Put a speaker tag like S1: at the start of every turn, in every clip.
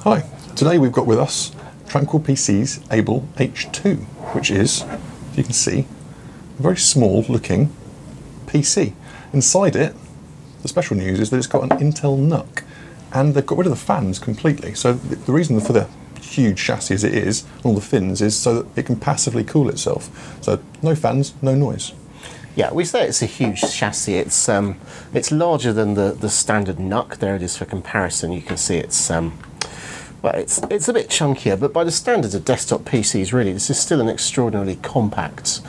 S1: Hi, today we've got with us Tranquil PC's Abel H2, which is, as you can see, a very small looking PC. Inside it, the special news is that it's got an Intel NUC, and they've got rid of the fans completely. So the reason for the huge chassis as it is, and all the fins, is so that it can passively cool itself. So no fans, no noise.
S2: Yeah, we say it's a huge chassis. It's larger than the standard NUC. There it is for comparison. You can see it's well, it's a bit chunkier, but by the standards of desktop PCs, really, this is still an extraordinarily compact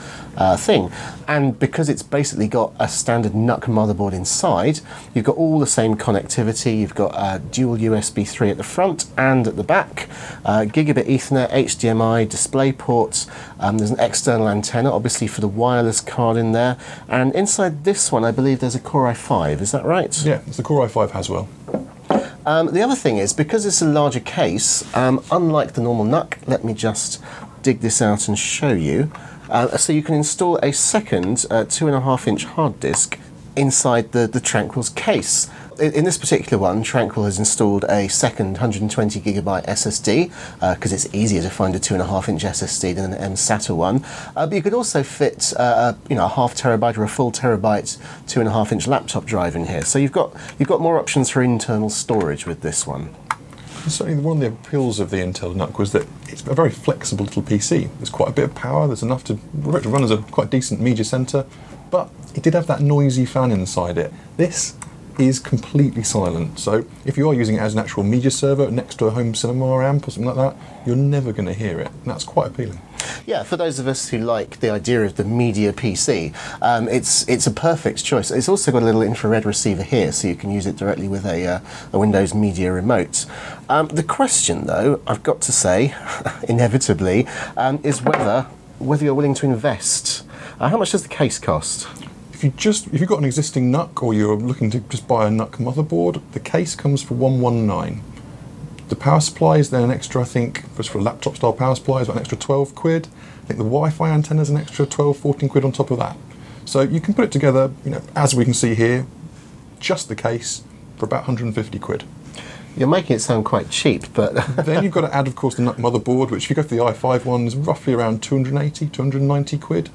S2: thing. And because it's basically got a standard NUC motherboard inside, you've got all the same connectivity. You've got dual USB 3 at the front and at the back, gigabit Ethernet, HDMI, display ports. There's an external antenna, obviously, for the wireless card in there. And inside this one, I believe there's a Core i5. Is that right?
S1: Yeah, it's the Core i5 Haswell.
S2: The other thing is, because it's a larger case, unlike the normal NUC, let me just dig this out and show you. So you can install a second 2.5-inch hard disk inside the Tranquil's case. In this particular one, Tranquil has installed a second 120GB SSD because it's easier to find a 2.5-inch SSD than an mSATA one. But you could also fit a half terabyte or a full terabyte 2.5-inch laptop drive in here. So you've got more options for internal storage with this one.
S1: Certainly one of the appeals of the Intel NUC was that it's a very flexible little PC. There's quite a bit of power, there's enough to run as a quite decent media centre, but it did have that noisy fan inside it. This is completely silent, so if you are using it as an actual media server next to a home cinema amp or something like that, you're never going to hear it, and that's quite appealing.
S2: Yeah, for those of us who like the idea of the media PC, it's a perfect choice. It's also got a little infrared receiver here, so you can use it directly with a Windows Media remote. The question, though, I've got to say, inevitably, is whether you're willing to invest. How much does the case cost?
S1: If you've got an existing NUC or you're looking to just buy a NUC motherboard, the case comes for $119. The power supply is then an extra, I think, just for a laptop style power supply, is about an extra 12 quid. I think the Wi-Fi antenna is an extra 12, 14 quid on top of that. So you can put it together, as we can see here, just the case for about 150 quid.
S2: You're making it sound quite cheap, but...
S1: Then you've got to add, of course, the NUC motherboard, which if you go for the i5 one is roughly around 280, 290 quid.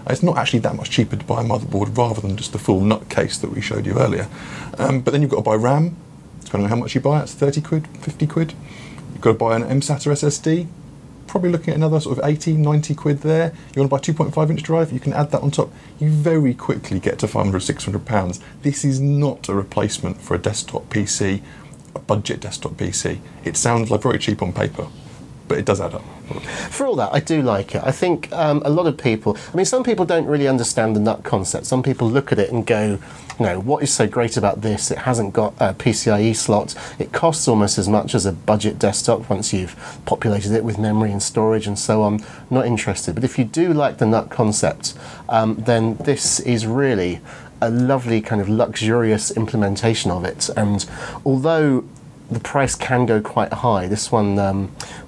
S1: It's not actually that much cheaper to buy a motherboard rather than just the full NUC case that we showed you earlier. But then you've got to buy RAM, depending on how much you buy, it's 30 quid, 50 quid. You've got to buy an mSATA SSD, probably looking at another sort of 80, 90 quid there. You want to buy a 2.5-inch drive, you can add that on top. You very quickly get to 500, 600 pounds. This is not a replacement for a desktop PC, a budget desktop PC. It sounds like very cheap on paper, but it does add up.
S2: For all that, I do like it. I think a lot of people, some people don't really understand the NUC concept. Some people look at it and go, what is so great about this? It hasn't got a PCIe slot. It costs almost as much as a budget desktop once you've populated it with memory and storage and so on. Not interested. But if you do like the NUC concept, then this is really a lovely kind of luxurious implementation of it. And although the price can go quite high, this one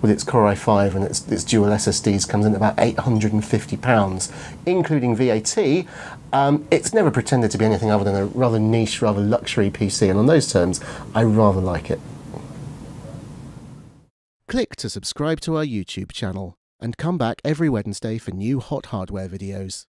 S2: with its Core i5 and its dual SSDs comes in at about £850, including VAT. It's never pretended to be anything other than a rather niche, rather luxury PC, and on those terms, I rather like it.
S3: Click to subscribe to our YouTube channel and come back every Wednesday for new hot hardware videos.